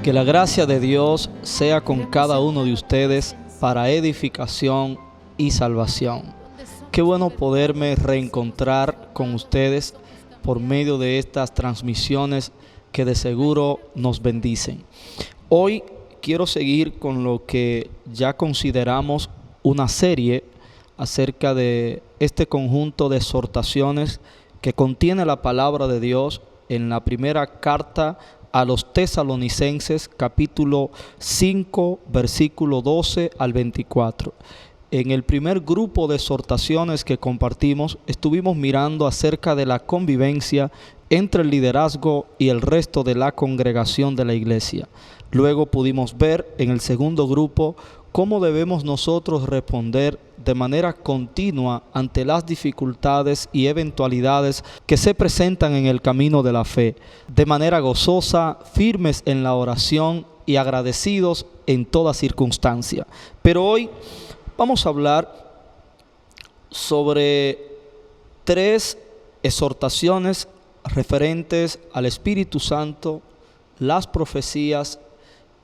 Que la gracia de Dios sea con cada uno de ustedes para edificación y salvación. Qué bueno poderme reencontrar con ustedes por medio de estas transmisiones que de seguro nos bendicen. Hoy quiero seguir con lo que ya consideramos una serie acerca de este conjunto de exhortaciones que contiene la palabra de Dios en la primera carta a los Tesalonicenses, capítulo 5, versículo 12 al 24. En el primer grupo de exhortaciones que compartimos, estuvimos mirando acerca de la convivencia entre el liderazgo y el resto de la congregación de la iglesia. Luego pudimos ver en el segundo grupo cómo debemos nosotros responder de manera continua ante las dificultades y eventualidades que se presentan en el camino de la fe, de manera gozosa, firmes en la oración y agradecidos en toda circunstancia. Pero hoy vamos a hablar sobre 3 exhortaciones referentes al Espíritu Santo, las profecías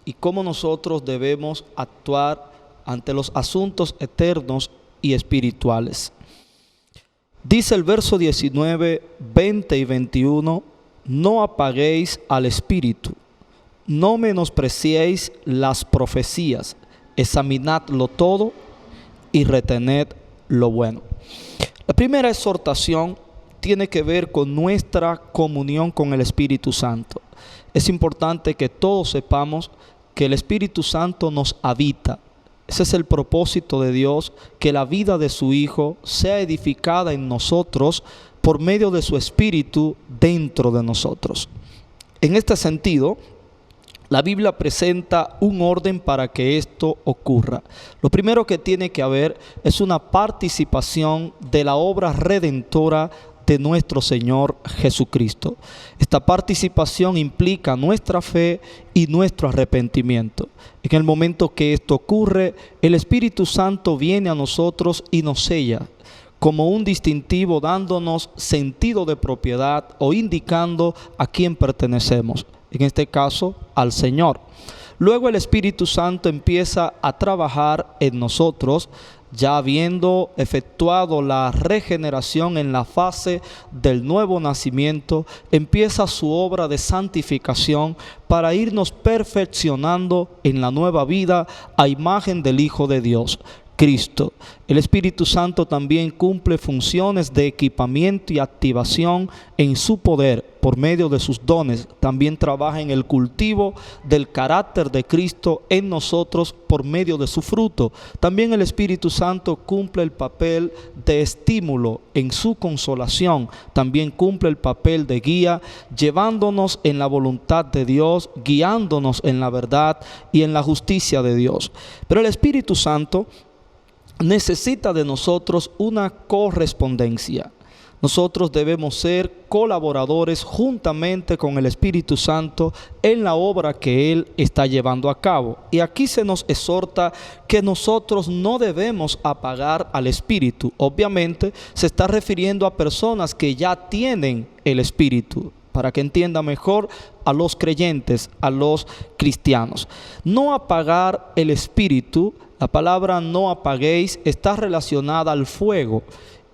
y cómo nosotros debemos actuar ante los asuntos eternos y espirituales. Dice el verso 19, 20 y 21, no apaguéis al Espíritu, no menospreciéis las profecías, examinadlo todo y retened lo bueno. La primera exhortación tiene que ver con nuestra comunión con el Espíritu Santo. Es importante que todos sepamos que el Espíritu Santo nos habita. Ese es el propósito de Dios, que la vida de su Hijo sea edificada en nosotros por medio de su Espíritu dentro de nosotros. En este sentido, la Biblia presenta un orden para que esto ocurra. Lo primero que tiene que haber es una participación de la obra redentora de nuestro Señor Jesucristo. Esta participación implica nuestra fe y nuestro arrepentimiento. En el momento que esto ocurre, el Espíritu Santo viene a nosotros y nos sella como un distintivo, dándonos sentido de propiedad o indicando a quién pertenecemos. En este caso, al Señor. Luego el Espíritu Santo empieza a trabajar en nosotros, ya habiendo efectuado la regeneración en la fase del nuevo nacimiento, empieza su obra de santificación para irnos perfeccionando en la nueva vida a imagen del Hijo de Dios, Cristo. El Espíritu Santo también cumple funciones de equipamiento y activación en su poder por medio de sus dones. También trabaja en el cultivo del carácter de Cristo en nosotros por medio de su fruto. También el Espíritu Santo cumple el papel de estímulo en su consolación. También cumple el papel de guía, llevándonos en la voluntad de Dios, guiándonos en la verdad y en la justicia de Dios. Pero el Espíritu Santo necesita de nosotros una correspondencia. Nosotros debemos ser colaboradores juntamente con el Espíritu Santo en la obra que Él está llevando a cabo. Y aquí se nos exhorta que nosotros no debemos apagar al Espíritu. Obviamente se está refiriendo a personas que ya tienen el Espíritu, para que entienda mejor a los creyentes, a los cristianos. No apagar el Espíritu, la palabra no apaguéis está relacionada al fuego.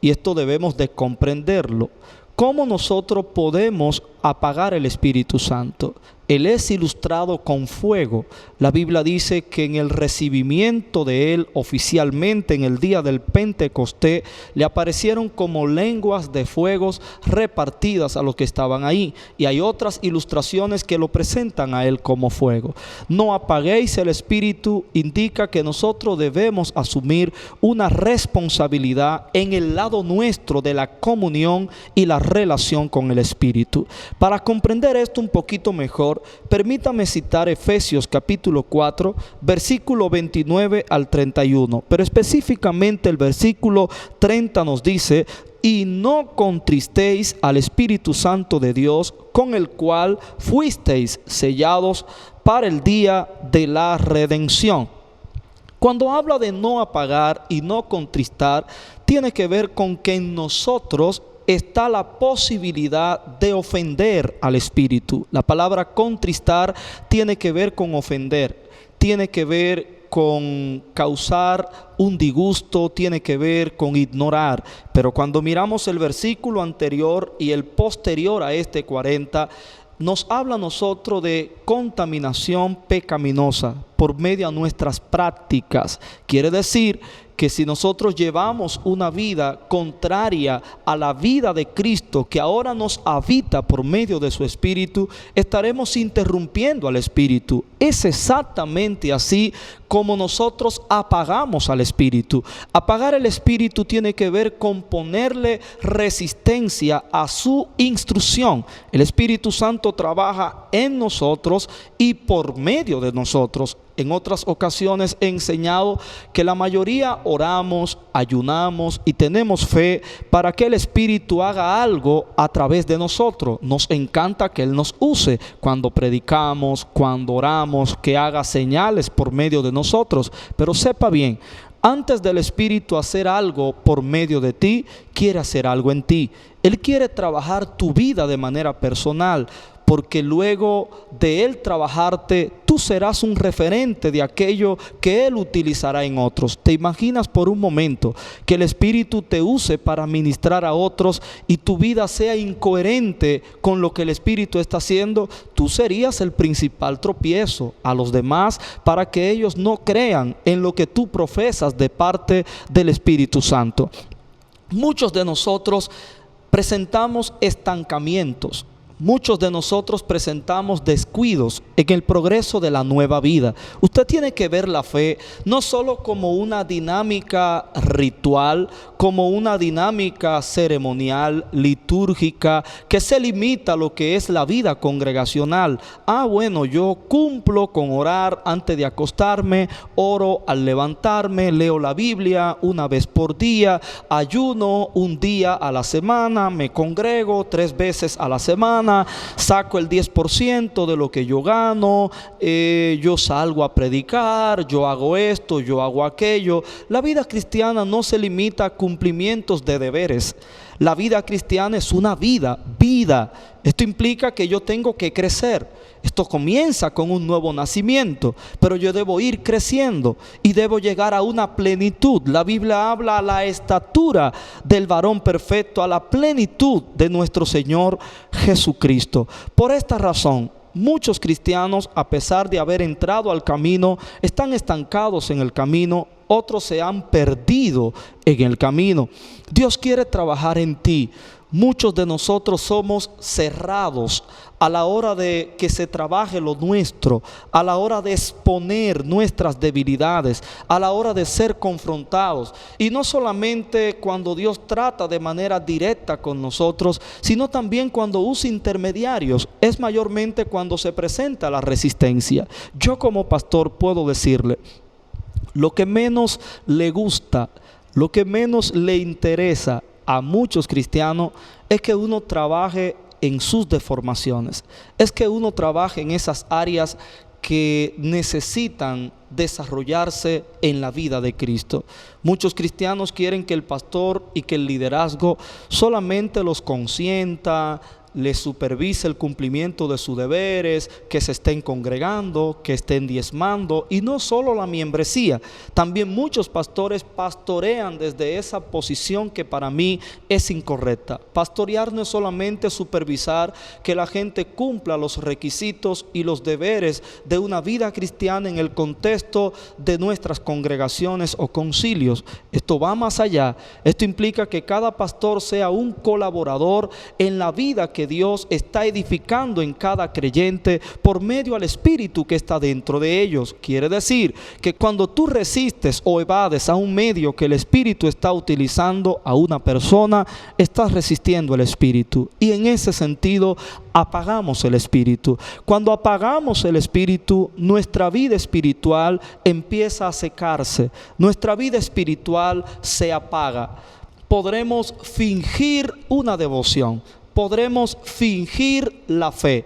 Y esto debemos de comprenderlo. ¿Cómo nosotros podemos apagar el Espíritu Santo? Él es ilustrado con fuego. La Biblia dice que en el recibimiento de Él oficialmente en el día del Pentecostés le aparecieron como lenguas de fuegos repartidas a los que estaban ahí. Y hay otras ilustraciones que lo presentan a Él como fuego. No apaguéis el Espíritu indica que nosotros debemos asumir una responsabilidad en el lado nuestro de la comunión y la relación con el Espíritu. Para comprender esto un poquito mejor, permítame citar Efesios capítulo 4, versículo 29 al 31. Pero específicamente el versículo 30 nos dice: y no contristéis al Espíritu Santo de Dios, con el cual fuisteis sellados para el día de la redención. Cuando habla de no apagar y no contristar, tiene que ver con que en nosotros está la posibilidad de ofender al Espíritu. La palabra contristar tiene que ver con ofender, tiene que ver con causar un disgusto, tiene que ver con ignorar. Pero cuando miramos el versículo anterior y el posterior a este 40, nos habla a nosotros de contaminación pecaminosa por medio de nuestras prácticas. Quiere decir que si nosotros llevamos una vida contraria a la vida de Cristo, que ahora nos habita por medio de su Espíritu, estaremos interrumpiendo al Espíritu. Es exactamente así como nosotros apagamos al Espíritu. Apagar el Espíritu tiene que ver con ponerle resistencia a su instrucción. El Espíritu Santo trabaja en nosotros y por medio de nosotros. En otras ocasiones he enseñado que la mayoría oramos, ayunamos y tenemos fe para que el Espíritu haga algo a través de nosotros. Nos encanta que Él nos use cuando predicamos, cuando oramos, que haga señales por medio de nosotros. Pero sepa bien, antes del Espíritu hacer algo por medio de ti, quiere hacer algo en ti. Él quiere trabajar tu vida de manera personal, porque luego de Él trabajarte, tú serás un referente de aquello que Él utilizará en otros. ¿Te imaginas por un momento que el Espíritu te use para ministrar a otros y tu vida sea incoherente con lo que el Espíritu está haciendo? Tú serías el principal tropiezo a los demás para que ellos no crean en lo que tú profesas de parte del Espíritu Santo. Muchos de nosotros presentamos estancamientos. Muchos de nosotros presentamos descuidos en el progreso de la nueva vida. Usted tiene que ver la fe no solo como una dinámica ritual, como una dinámica ceremonial, litúrgica, que se limita a lo que es la vida congregacional. Bueno, yo cumplo con orar antes de acostarme, oro al levantarme, leo la Biblia una vez por día, ayuno un día a la semana, me congrego 3 veces a la semana, saco el 10% de lo que yo gano, yo salgo a predicar, yo hago esto, yo hago aquello. La vida cristiana no se limita a cumplimientos de deberes. La vida cristiana es una vida. Esto implica que yo tengo que crecer. Esto comienza con un nuevo nacimiento, pero yo debo ir creciendo y debo llegar a una plenitud. La Biblia habla a la estatura del varón perfecto, a la plenitud de nuestro Señor Jesucristo. Por esta razón, muchos cristianos, a pesar de haber entrado al camino, están estancados en el camino. Otros se han perdido en el camino. Dios quiere trabajar en ti. Muchos de nosotros somos cerrados a la hora de que se trabaje lo nuestro, a la hora de exponer nuestras debilidades, a la hora de ser confrontados. Y no solamente cuando Dios trata de manera directa con nosotros, sino también cuando usa intermediarios. Es mayormente cuando se presenta la resistencia. Yo como pastor puedo decirle, lo que menos le gusta, lo que menos le interesa a muchos cristianos es que uno trabaje en sus deformaciones, es que uno trabaje en esas áreas que necesitan desarrollarse en la vida de Cristo. Muchos cristianos quieren que el pastor y que el liderazgo solamente los consienta, les supervise el cumplimiento de sus deberes, que se estén congregando, que estén diezmando, y no solo la membresía. También muchos pastores pastorean desde esa posición que para mí es incorrecta. Pastorear no es solamente supervisar que la gente cumpla los requisitos y los deberes de una vida cristiana en el contexto de nuestras congregaciones o concilios. Esto va más allá. Esto implica que cada pastor sea un colaborador en la vida que Dios está edificando en cada creyente por medio al Espíritu que está dentro de ellos. Quiere decir que cuando tú resistes o evades a un medio que el Espíritu está utilizando a una persona, estás resistiendo el Espíritu, y en ese sentido apagamos el Espíritu. Cuando apagamos el Espíritu, nuestra vida espiritual empieza a secarse, nuestra vida espiritual se apaga. Podremos fingir una devoción, podremos fingir la fe,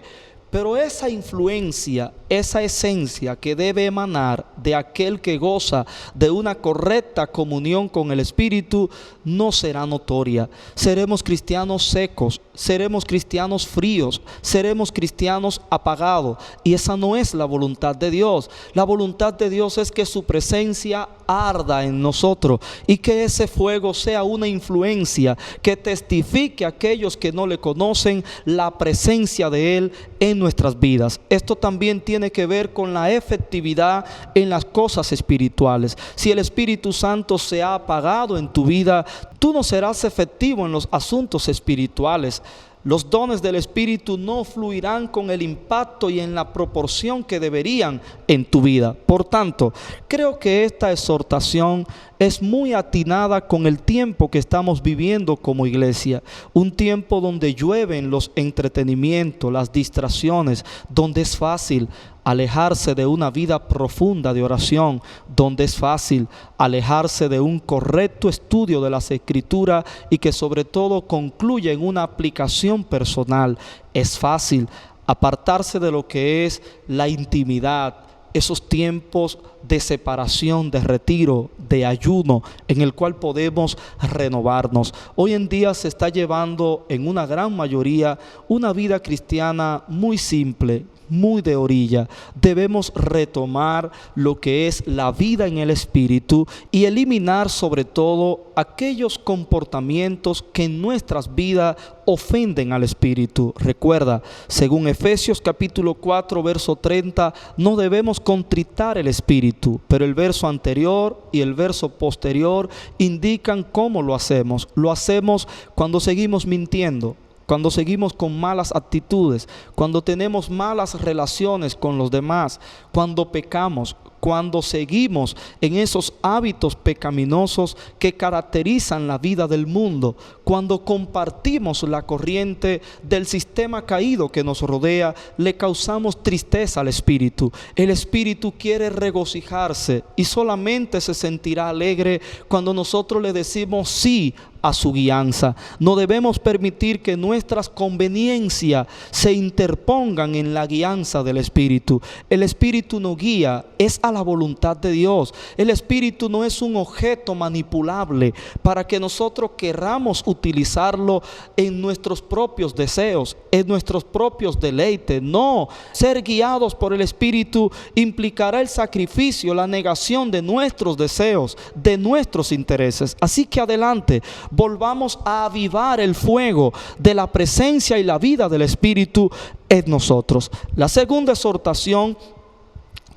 Pero esa influencia, esa esencia que debe emanar de aquel que goza de una correcta comunión con el Espíritu no será notoria. Seremos cristianos secos, seremos cristianos fríos, seremos cristianos apagados, y esa no es la voluntad de Dios. La voluntad de Dios es que su presencia arda en nosotros y que ese fuego sea una influencia que testifique a aquellos que no le conocen la presencia de Él en nuestras vidas. Esto también tiene que ver con la efectividad en las cosas espirituales. Si el Espíritu Santo se ha apagado en tu vida, tú no serás efectivo en los asuntos espirituales. Los dones del Espíritu no fluirán con el impacto y en la proporción que deberían en tu vida. Por tanto, creo que esta exhortación es muy atinada con el tiempo que estamos viviendo como iglesia. Un tiempo donde llueven los entretenimientos, las distracciones, donde es fácil alejarse de una vida profunda de oración, donde es fácil alejarse de un correcto estudio de las Escrituras y que sobre todo concluye en una aplicación personal. Es fácil apartarse de lo que es la intimidad, esos tiempos de separación, de retiro, de ayuno, en el cual podemos renovarnos. Hoy en día se está llevando en una gran mayoría una vida cristiana muy simple, muy de orilla. Debemos retomar lo que es la vida en el Espíritu y eliminar sobre todo aquellos comportamientos que en nuestras vidas ofenden al Espíritu. Recuerda, según Efesios capítulo 4 verso 30, no debemos contritar el Espíritu, pero el verso anterior y el verso posterior indican cómo lo hacemos. Lo hacemos cuando seguimos mintiendo, cuando seguimos con malas actitudes, cuando tenemos malas relaciones con los demás, cuando pecamos, cuando seguimos en esos hábitos pecaminosos que caracterizan la vida del mundo, cuando compartimos la corriente del sistema caído que nos rodea, le causamos tristeza al Espíritu. El Espíritu quiere regocijarse y solamente se sentirá alegre cuando nosotros le decimos sí a su guianza. No debemos permitir que nuestras conveniencias se interpongan en la guianza del Espíritu. El Espíritu nos guía, es a la voluntad de Dios. El Espíritu no es un objeto manipulable para que nosotros querramos utilizarlo en nuestros propios deseos, en nuestros propios deleites. No, ser guiados por el Espíritu implicará el sacrificio, la negación de nuestros deseos, de nuestros intereses. Así que adelante, volvamos a avivar el fuego de la presencia y la vida del Espíritu en nosotros. La segunda exhortación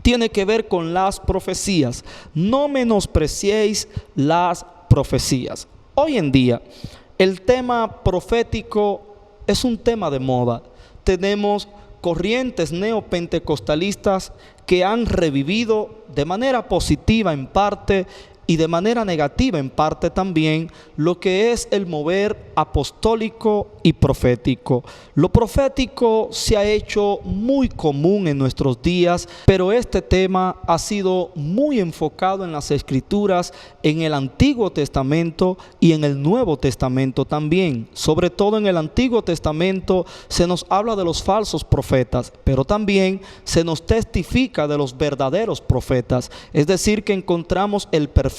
tiene que ver con las profecías. No menospreciéis las profecías. Hoy en día, el tema profético es un tema de moda. Tenemos corrientes neopentecostalistas que han revivido de manera positiva en parte y de manera negativa en parte también lo que es el mover apostólico y profético. Lo profético se ha hecho muy común en nuestros días, pero este tema ha sido muy enfocado en las Escrituras, en el Antiguo Testamento y en el Nuevo Testamento también. Sobre todo en el Antiguo Testamento se nos habla de los falsos profetas, pero también se nos testifica de los verdaderos profetas. Es decir, que encontramos el perfil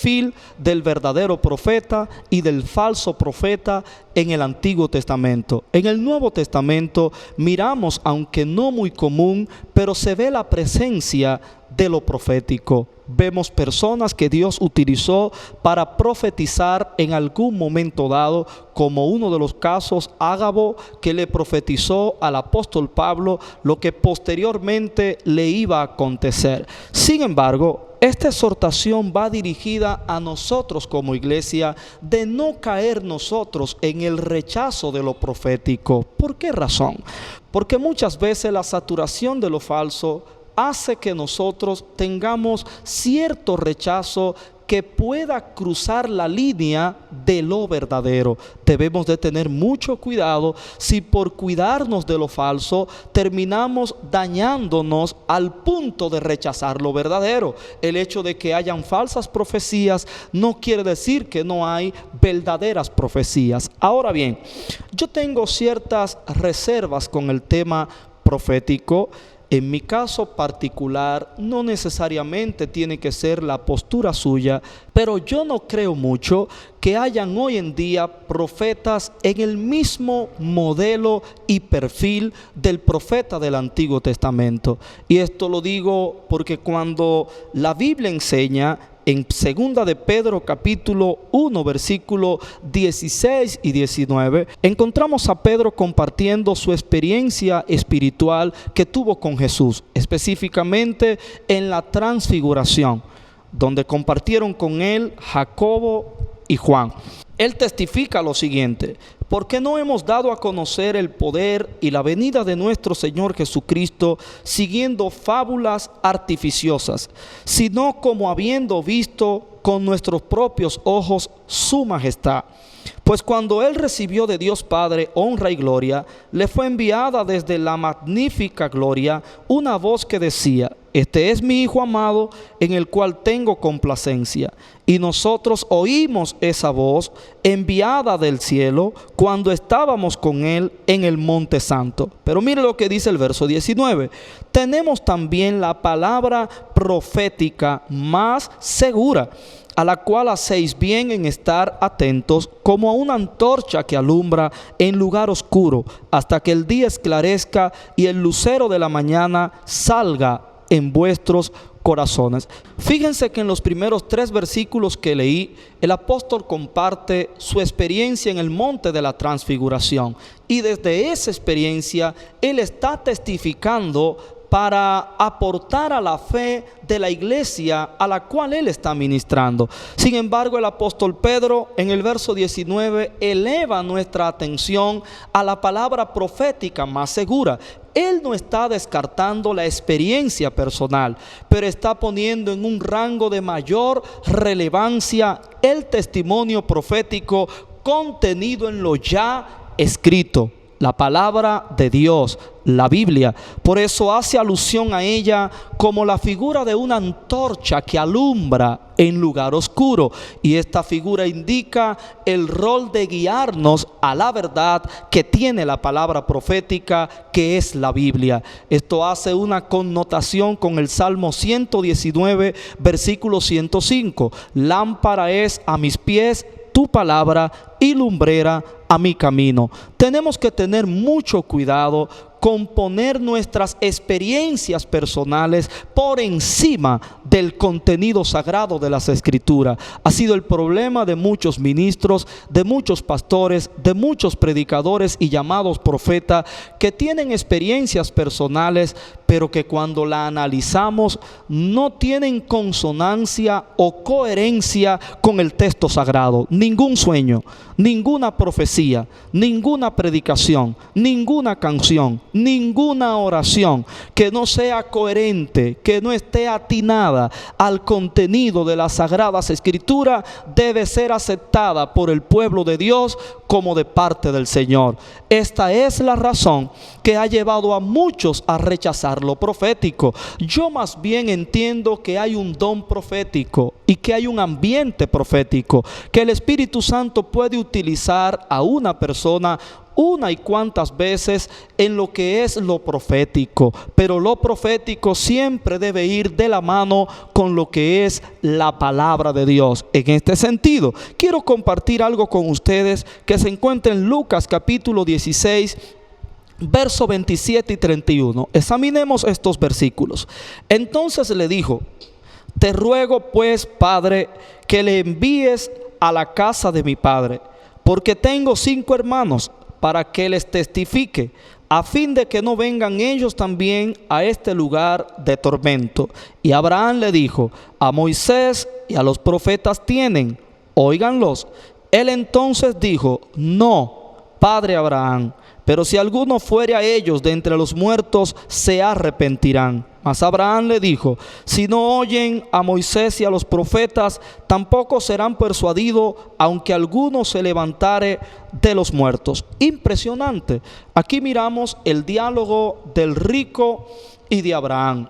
del verdadero profeta y del falso profeta en el Antiguo Testamento. En el Nuevo Testamento miramos, aunque no muy común, pero se ve la presencia de lo profético. Vemos personas que Dios utilizó para profetizar en algún momento dado, como uno de los casos Ágabo, que le profetizó al apóstol Pablo lo que posteriormente le iba a acontecer. Sin embargo, esta exhortación va dirigida a nosotros como iglesia de no caer nosotros en el rechazo de lo profético. ¿Por qué razón? Porque muchas veces la saturación de lo falso hace que nosotros tengamos cierto rechazo que pueda cruzar la línea de lo verdadero. Debemos de tener mucho cuidado si por cuidarnos de lo falso terminamos dañándonos al punto de rechazar lo verdadero. El hecho de que hayan falsas profecías no quiere decir que no hay verdaderas profecías. Ahora bien, yo tengo ciertas reservas con el tema profético. En mi caso particular, no necesariamente tiene que ser la postura suya, pero yo no creo mucho que hayan hoy en día profetas en el mismo modelo y perfil del profeta del Antiguo Testamento. Y esto lo digo porque cuando la Biblia enseña en segunda de Pedro capítulo 1 versículo 16 y 19, encontramos a Pedro compartiendo su experiencia espiritual que tuvo con Jesús, específicamente en la transfiguración, donde compartieron con él Jacobo y Juan. Él testifica lo siguiente: porque no hemos dado a conocer el poder y la venida de nuestro Señor Jesucristo siguiendo fábulas artificiosas, sino como habiendo visto con nuestros propios ojos su majestad. Pues cuando él recibió de Dios Padre honra y gloria, le fue enviada desde la magnífica gloria una voz que decía: este es mi Hijo amado, en el cual tengo complacencia. Y nosotros oímos esa voz enviada del cielo cuando estábamos con él en el Monte Santo. Pero mire lo que dice el verso 19. Tenemos también la palabra profética más segura, a la cual hacéis bien en estar atentos como a una antorcha que alumbra en lugar oscuro, hasta que el día esclarezca y el lucero de la mañana salga en vuestros corazones. Fíjense que en los primeros 3 versículos que leí, el apóstol comparte su experiencia en el monte de la transfiguración, y desde esa experiencia él está testificando para aportar a la fe de la iglesia a la cual él está ministrando. Sin embargo, el apóstol Pedro en el verso 19 eleva nuestra atención a la palabra profética más segura. Él no está descartando la experiencia personal, pero está poniendo en un rango de mayor relevancia el testimonio profético contenido en lo ya escrito, la palabra de Dios, la Biblia. Por eso hace alusión a ella como la figura de una antorcha que alumbra en lugar oscuro. Y esta figura indica el rol de guiarnos a la verdad que tiene la palabra profética, que es la Biblia. Esto hace una connotación con el Salmo 119, versículo 105. Lámpara es a mis pies tu palabra y lumbrera a mi camino. Tenemos que tener mucho cuidado con poner nuestras experiencias personales por encima del contenido sagrado de las Escrituras. Ha sido el problema de muchos ministros, de muchos pastores, de muchos predicadores y llamados profetas que tienen experiencias personales, pero que cuando la analizamos no tienen consonancia o coherencia con el texto sagrado. Ningún sueño, ninguna profecía, ninguna predicación, ninguna canción, ninguna oración que no sea coherente, que no esté atinada al contenido de las sagradas escrituras, debe ser aceptada por el pueblo de Dios como de parte del Señor. Esta es la razón que ha llevado a muchos a rechazar lo profético. Yo más bien entiendo que hay un don profético y que hay un ambiente profético, que el Espíritu Santo puede utilizar a una persona una y cuantas veces en lo que es lo profético, pero lo profético siempre debe ir de la mano con lo que es la palabra de Dios. En este sentido, quiero compartir algo con ustedes que se encuentra en Lucas capítulo 16, verso 27 y 31. Examinemos estos versículos. Entonces le dijo: te ruego pues, Padre, que le envíes a la casa de mi padre, porque tengo 5 hermanos, para que les testifique, a fin de que no vengan ellos también a este lugar de tormento. Y Abraham le dijo: a Moisés y a los profetas tienen, óiganlos. Él entonces dijo: no, padre Abraham, pero si alguno fuere a ellos de entre los muertos, se arrepentirán. Mas Abraham le dijo: si no oyen a Moisés y a los profetas, tampoco serán persuadidos, aunque alguno se levantare de los muertos. Impresionante. Aquí miramos el diálogo del rico y de Abraham.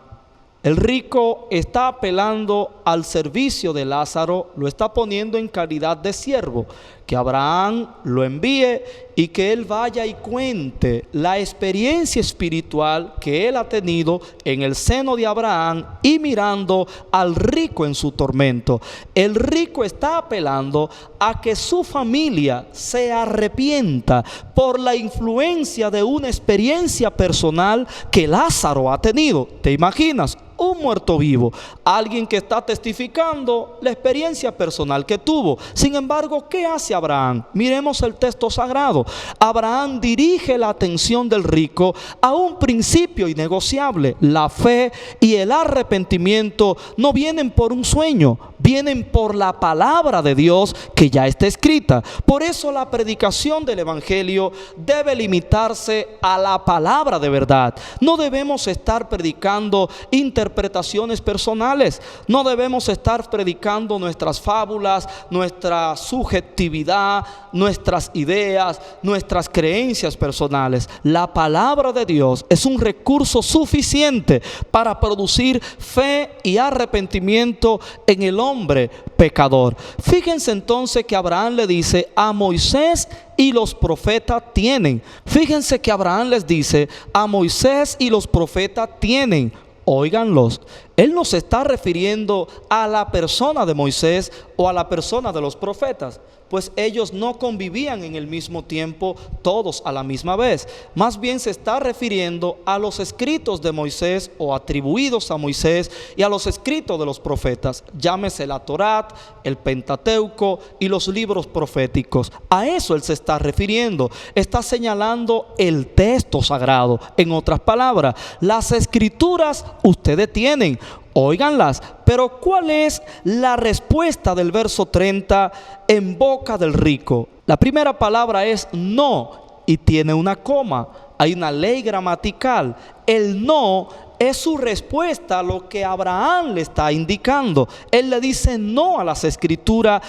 El rico está apelando al servicio de Lázaro, lo está poniendo en calidad de siervo. que Abraham lo envíe y que él vaya y cuente la experiencia espiritual que él ha tenido en el seno de Abraham y mirando al rico en su tormento. El rico está apelando a que su familia se arrepienta por la influencia de una experiencia personal que Lázaro ha tenido. ¿Te imaginas? Un muerto vivo, alguien que está testificando la experiencia personal que tuvo. Sin embargo, ¿qué hace Abraham? Miremos el texto sagrado. Abraham dirige la atención del rico a un principio innegociable. La fe y el arrepentimiento no vienen por un sueño, vienen por la palabra de Dios que ya está escrita. Por eso la predicación del evangelio debe limitarse a la palabra de verdad. No debemos estar predicando interpretaciones personales. No debemos estar predicando nuestras fábulas, nuestra subjetividad, nuestras ideas, nuestras creencias personales. La palabra de Dios es un recurso suficiente para producir fe y arrepentimiento en el hombre pecador. Fíjense entonces que Abraham le dice: a Moisés y los profetas tienen. Fíjense que Abraham les dice: a Moisés y los profetas tienen. Óiganlos. Él no se está refiriendo a la persona de Moisés o a la persona de los profetas, pues ellos no convivían en el mismo tiempo todos a la misma vez. Más bien se está refiriendo a los escritos de Moisés o atribuidos a Moisés y a los escritos de los profetas. Llámese la Torá, el Pentateuco y los libros proféticos. A eso él se está refiriendo. Está señalando el texto sagrado. En otras palabras, las escrituras ustedes tienen. Óiganlas. Pero ¿cuál es la respuesta del verso 30 en boca del rico? La primera palabra es no y tiene una coma. Hay una ley gramatical. El no es su respuesta a lo que Abraham le está indicando. Él le dice no a las escrituras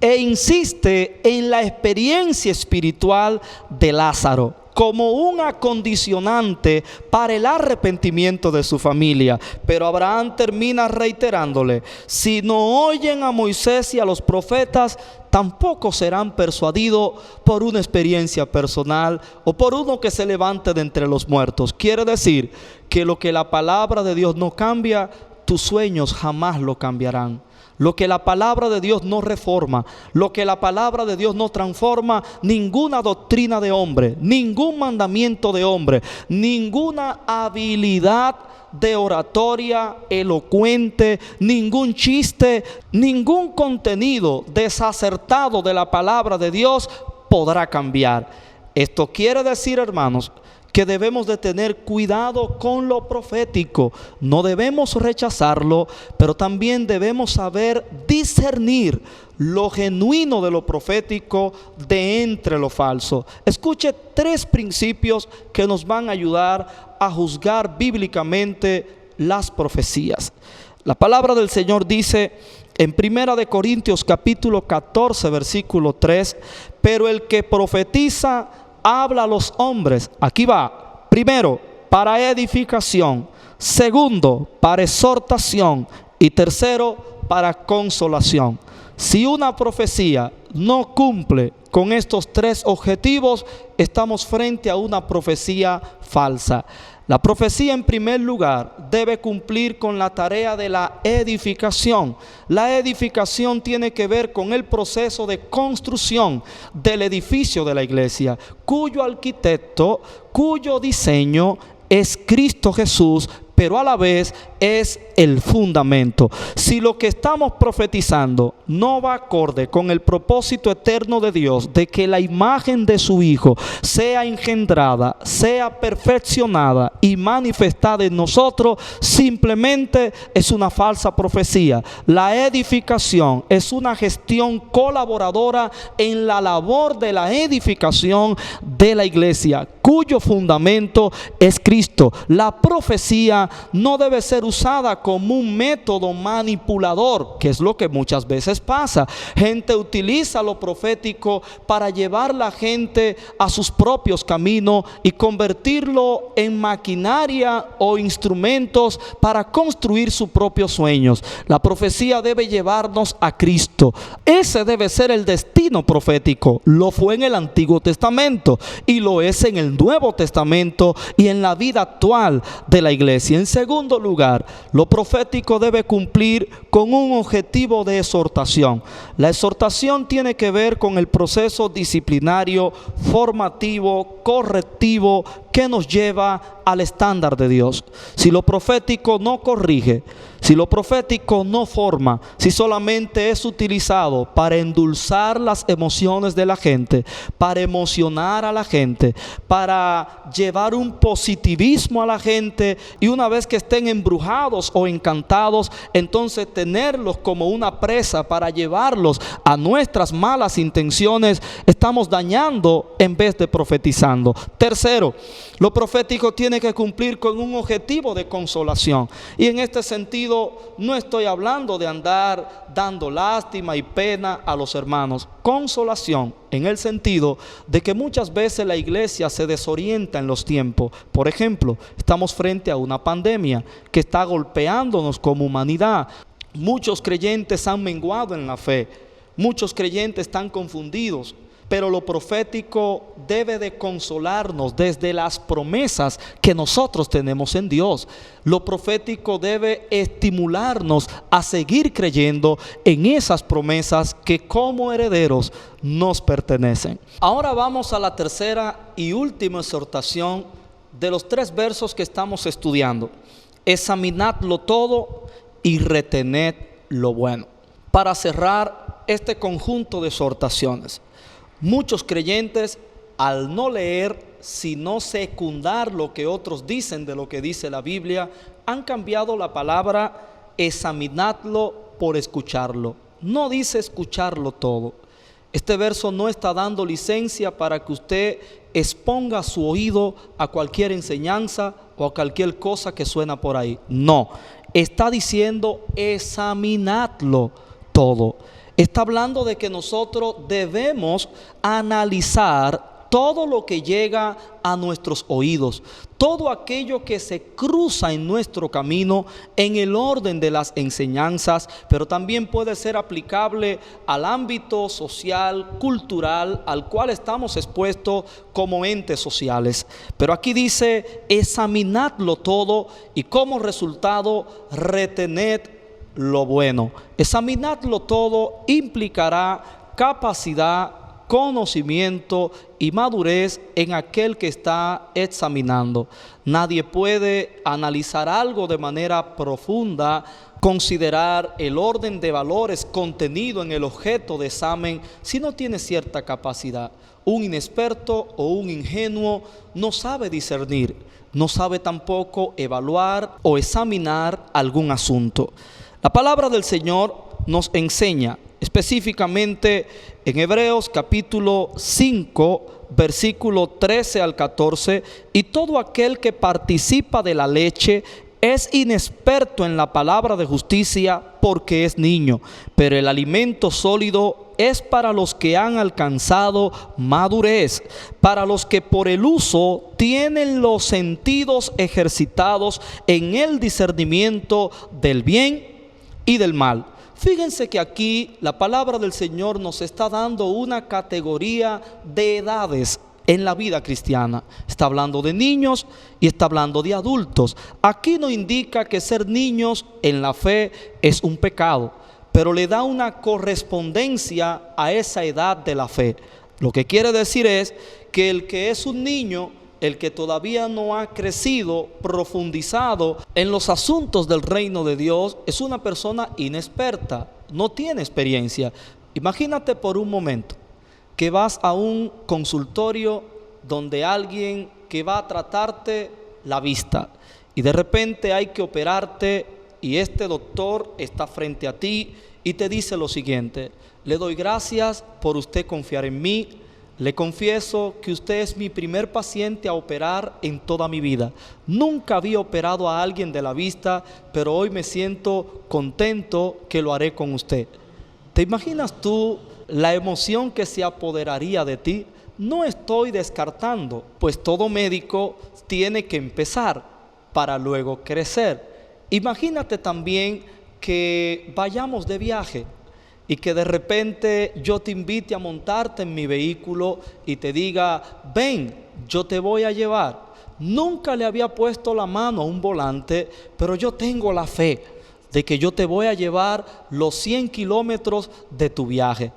e insiste en la experiencia espiritual de Lázaro como un acondicionante para el arrepentimiento de su familia. Pero Abraham termina reiterándole: si no oyen a Moisés y a los profetas, tampoco serán persuadidos por una experiencia personal o por uno que se levante de entre los muertos. Quiere decir que lo que la palabra de Dios no cambia, tus sueños jamás lo cambiarán. Lo que la palabra de Dios no reforma, lo que la palabra de Dios no transforma, ninguna doctrina de hombre, ningún mandamiento de hombre, ninguna habilidad de oratoria elocuente, ningún chiste, ningún contenido desacertado de la palabra de Dios podrá cambiar. Esto quiere decir, hermanos, que debemos de tener cuidado con lo profético. No debemos rechazarlo, pero también debemos saber discernir lo genuino de lo profético de entre lo falso. Escuche 3 principios que nos van a ayudar a juzgar bíblicamente las profecías. La palabra del Señor dice en 1 de Corintios capítulo 14 versículo 3: pero el que profetiza habla a los hombres. Aquí va. Primero, para edificación. Segundo, para exhortación. Y tercero, para consolación. Si una profecía no cumple con estos 3 objetivos, estamos frente a una profecía falsa. La profecía, en primer lugar, debe cumplir con la tarea de la edificación. La edificación tiene que ver con el proceso de construcción del edificio de la iglesia, cuyo arquitecto, cuyo diseño es Cristo Jesús, pero a la vez es el fundamento. Si lo que estamos profetizando no va acorde con el propósito eterno de Dios de que la imagen de su Hijo sea engendrada, sea perfeccionada y manifestada en nosotros, simplemente es una falsa profecía. La edificación es una gestión colaboradora en la labor de la edificación de la iglesia, cuyo fundamento es Cristo. La profecía profecía no debe ser usada como un método manipulador, que es lo que muchas veces pasa. Gente utiliza lo profético para llevar a la gente a sus propios caminos y convertirlo en maquinaria o instrumentos para construir sus propios sueños. La profecía debe llevarnos a Cristo. Ese debe ser el destino profético. Lo fue en el Antiguo Testamento y lo es en el Nuevo Testamento y en la vida actual de la iglesia. En segundo lugar, lo profético debe cumplir con un objetivo de exhortación. La exhortación tiene que ver con el proceso disciplinario, formativo, correctivo que nos lleva al estándar de Dios. Si lo profético no corrige, si lo profético no forma, si solamente es utilizado para endulzar las emociones de la gente, para emocionar a la gente, para llevar un positivismo a la gente, y una vez que estén embrujados o encantados, entonces tenerlos como una presa para llevarlos a nuestras malas intenciones, estamos dañando en vez de profetizando. Tercero, lo profético tiene que cumplir con un objetivo de consolación. Y en este sentido no estoy hablando de andar dando lástima y pena a los hermanos. Consolación en el sentido de que muchas veces la iglesia se desorienta en los tiempos. Por ejemplo, estamos frente a una pandemia que está golpeándonos como humanidad. Muchos creyentes han menguado en la fe. Muchos creyentes están confundidos. Pero lo profético debe de consolarnos desde las promesas que nosotros tenemos en Dios. Lo profético debe estimularnos a seguir creyendo en esas promesas que como herederos nos pertenecen. Ahora vamos a la tercera y última exhortación de los 3 versos que estamos estudiando. Examinadlo todo y retened lo bueno. Para cerrar este conjunto de exhortaciones, muchos creyentes, al no leer, sino secundar lo que otros dicen de lo que dice la Biblia, han cambiado la palabra examinadlo por escucharlo. No dice escucharlo todo. Este verso no está dando licencia para que usted exponga su oído a cualquier enseñanza o a cualquier cosa que suena por ahí. No, está diciendo examinadlo todo. Está hablando de que nosotros debemos analizar todo lo que llega a nuestros oídos, todo aquello que se cruza en nuestro camino en el orden de las enseñanzas, pero también puede ser aplicable al ámbito social, cultural, al cual estamos expuestos como entes sociales. Pero aquí dice, examinadlo todo y como resultado retened lo bueno. Examinarlo todo implicará capacidad, conocimiento y madurez en aquel que está examinando. Nadie puede analizar algo de manera profunda, considerar el orden de valores contenido en el objeto de examen si no tiene cierta capacidad. Un inexperto o un ingenuo no sabe discernir, no sabe tampoco evaluar o examinar algún asunto. La palabra del Señor nos enseña específicamente en Hebreos capítulo 5, versículo 13 al 14, y todo aquel que participa de la leche es inexperto en la palabra de justicia porque es niño, pero el alimento sólido es para los que han alcanzado madurez, para los que por el uso tienen los sentidos ejercitados en el discernimiento del bien y del mal. Fíjense que aquí la palabra del Señor nos está dando una categoría de edades en la vida cristiana. Está hablando de niños y está hablando de adultos. Aquí no indica que ser niños en la fe es un pecado, pero le da una correspondencia a esa edad de la fe. Lo que quiere decir es que el que es un niño, el que todavía no ha crecido, profundizado en los asuntos del reino de Dios, es una persona inexperta, no tiene experiencia. Imagínate por un momento que vas a un consultorio donde alguien que va a tratarte la vista y de repente hay que operarte y este doctor está frente a ti y te dice lo siguiente: le doy gracias por usted confiar en mí, Le confieso que usted es mi primer paciente a operar en toda mi vida. Nunca había operado a alguien de la vista, pero hoy me siento contento que lo haré con usted. ¿Te imaginas tú la emoción que se apoderaría de ti? No estoy descartando, pues todo médico tiene que empezar para luego crecer. Imagínate también que vayamos de viaje y que de repente yo te invite a montarte en mi vehículo y te diga, ven, yo te voy a llevar. Nunca le había puesto la mano a un volante, pero yo tengo la fe de que yo te voy a llevar los 100 kilómetros de tu viaje.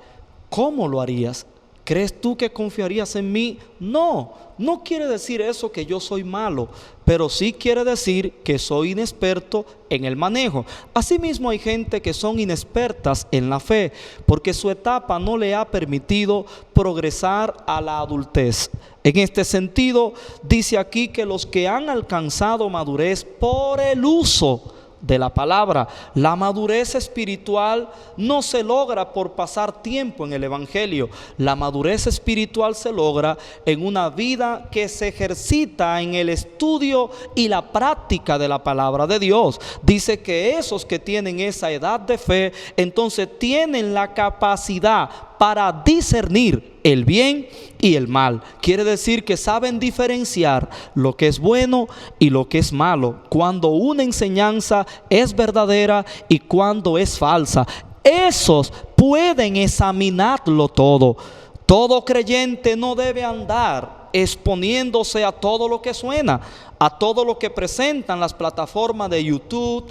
¿Cómo lo harías? ¿Crees tú que confiarías en mí? No, no quiere decir eso que yo soy malo, pero sí quiere decir que soy inexperto en el manejo. Asimismo hay gente que son inexpertas en la fe, porque su etapa no le ha permitido progresar a la adultez. En este sentido, dice aquí que los que han alcanzado madurez por el uso de la palabra. La madurez espiritual no se logra por pasar tiempo en el evangelio. La madurez espiritual se logra en una vida que se ejercita en el estudio y la práctica de la palabra de Dios. Dice que esos que tienen esa edad de fe, entonces tienen la capacidad para discernir el bien y el mal. Quiere decir que saben diferenciar lo que es bueno y lo que es malo, cuando una enseñanza es verdadera y cuando es falsa. Esos pueden examinarlo todo. Todo creyente no debe andar exponiéndose a todo lo que suena, a todo lo que presentan las plataformas de YouTube,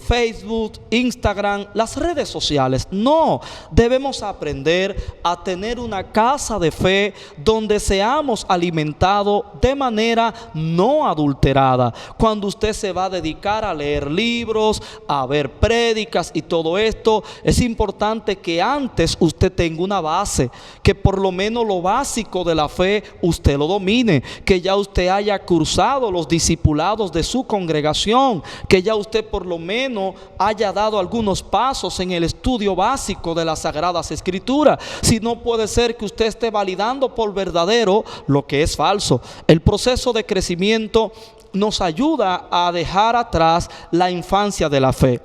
Facebook, Instagram, las redes sociales. No, debemos aprender a tener una casa de fe donde seamos alimentados de manera no adulterada. Cuando usted se va a dedicar a leer libros, a ver prédicas y todo esto, es importante que antes usted tenga una base, que por lo menos lo básico de la fe usted lo domine, que ya usted haya cursado los discipulados de su congregación, que ya usted por lo menos haya dado algunos pasos en el estudio básico de las Sagradas Escrituras. Si no, puede ser que usted esté validando por verdadero lo que es falso. El proceso de crecimiento nos ayuda a dejar atrás la infancia de la fe.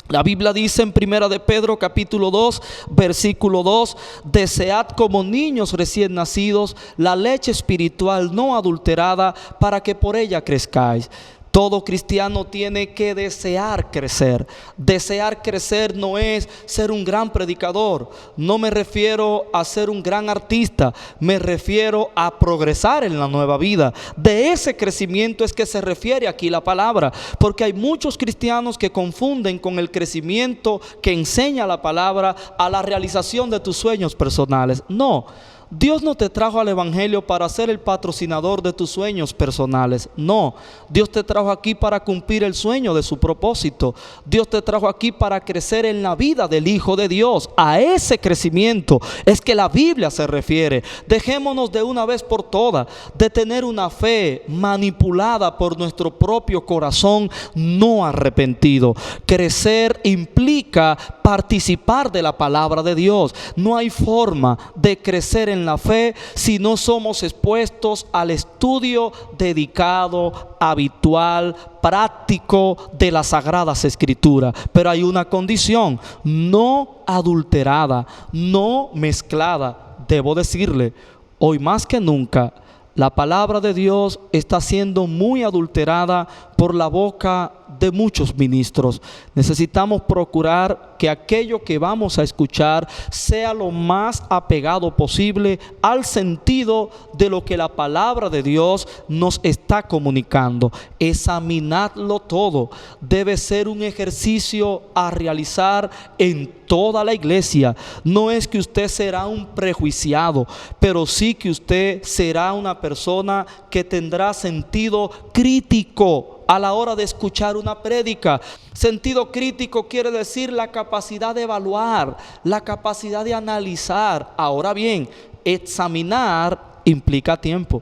La Biblia dice en 1 de Pedro capítulo 2 versículo 2: desead como niños recién nacidos la leche espiritual no adulterada, para que por ella crezcáis. Todo cristiano tiene que desear crecer. Desear crecer no es ser un gran predicador. No me refiero a ser un gran artista. Me refiero a progresar en la nueva vida. De ese crecimiento es que se refiere aquí la palabra. Porque hay muchos cristianos que confunden con el crecimiento que enseña la palabra a la realización de tus sueños personales. No. Dios no te trajo al evangelio para ser el patrocinador de tus sueños personales. No, Dios te trajo aquí para cumplir el sueño de su propósito. Dios te trajo aquí para crecer en la vida del Hijo de Dios. A ese crecimiento es que la Biblia se refiere. Dejémonos de una vez por todas de tener una fe manipulada por nuestro propio corazón no arrepentido. Crecer implica participar de la palabra de Dios. No hay forma de crecer en la fe si no somos expuestos al estudio dedicado, habitual, práctico de las Sagradas Escrituras. Pero hay una condición: no adulterada, no mezclada. Debo decirle, hoy más que nunca, la palabra de Dios está siendo muy adulterada por la boca de muchos ministros. Necesitamos procurar que aquello que vamos a escuchar sea lo más apegado posible al sentido de lo que la palabra de Dios nos está comunicando. Examinadlo todo. Debe ser un ejercicio a realizar en toda la iglesia. No es que usted será un prejuiciado, pero sí que usted será una persona que tendrá sentido crítico a la hora de escuchar una prédica. Sentido crítico quiere decir la capacidad de evaluar, la capacidad de analizar. Ahora bien, examinar implica tiempo.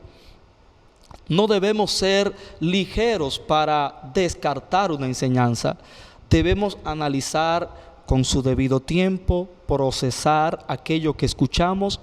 No debemos ser ligeros para descartar una enseñanza. Debemos analizar con su debido tiempo, procesar aquello que escuchamos,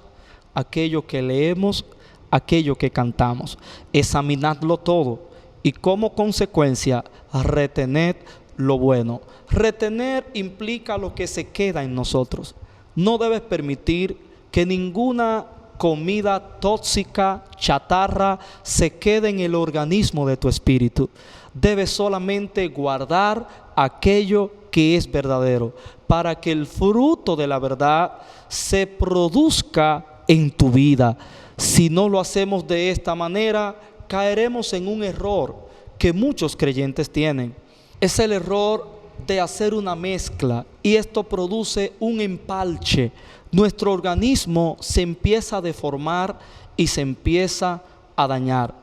aquello que leemos, aquello que cantamos. Examinadlo todo y como consecuencia retened lo bueno. Retener implica lo que se queda en nosotros. No debes permitir que ninguna comida tóxica, chatarra, se quede en el organismo de tu espíritu. Debes solamente guardar aquello que es verdadero, para que el fruto de la verdad se produzca en tu vida. Si no lo hacemos de esta manera, caeremos en un error que muchos creyentes tienen. Es el error de hacer una mezcla, y esto produce un empalche. Nuestro organismo se empieza a deformar y se empieza a dañar.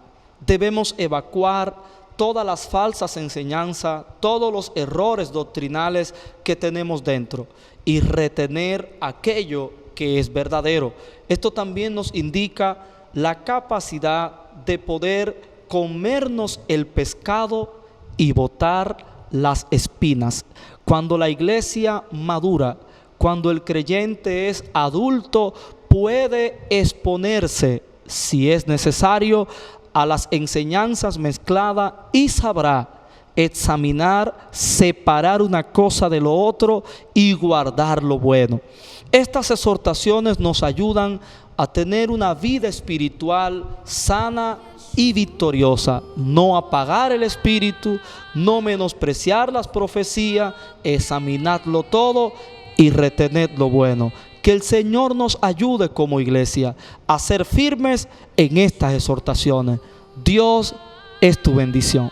Debemos evacuar todas las falsas enseñanzas, todos los errores doctrinales que tenemos dentro y retener aquello que es verdadero. Esto también nos indica la capacidad de poder comernos el pescado y botar las espinas. Cuando la iglesia madura, cuando el creyente es adulto, puede exponerse, si es necesario, a las enseñanzas mezcladas y sabrá examinar, separar una cosa de lo otro y guardar lo bueno. Estas exhortaciones nos ayudan a tener una vida espiritual sana y victoriosa. No apagar el espíritu, no menospreciar las profecías, examinadlo todo y retened lo bueno. Que el Señor nos ayude como iglesia a ser firmes en estas exhortaciones. Dios es tu bendición.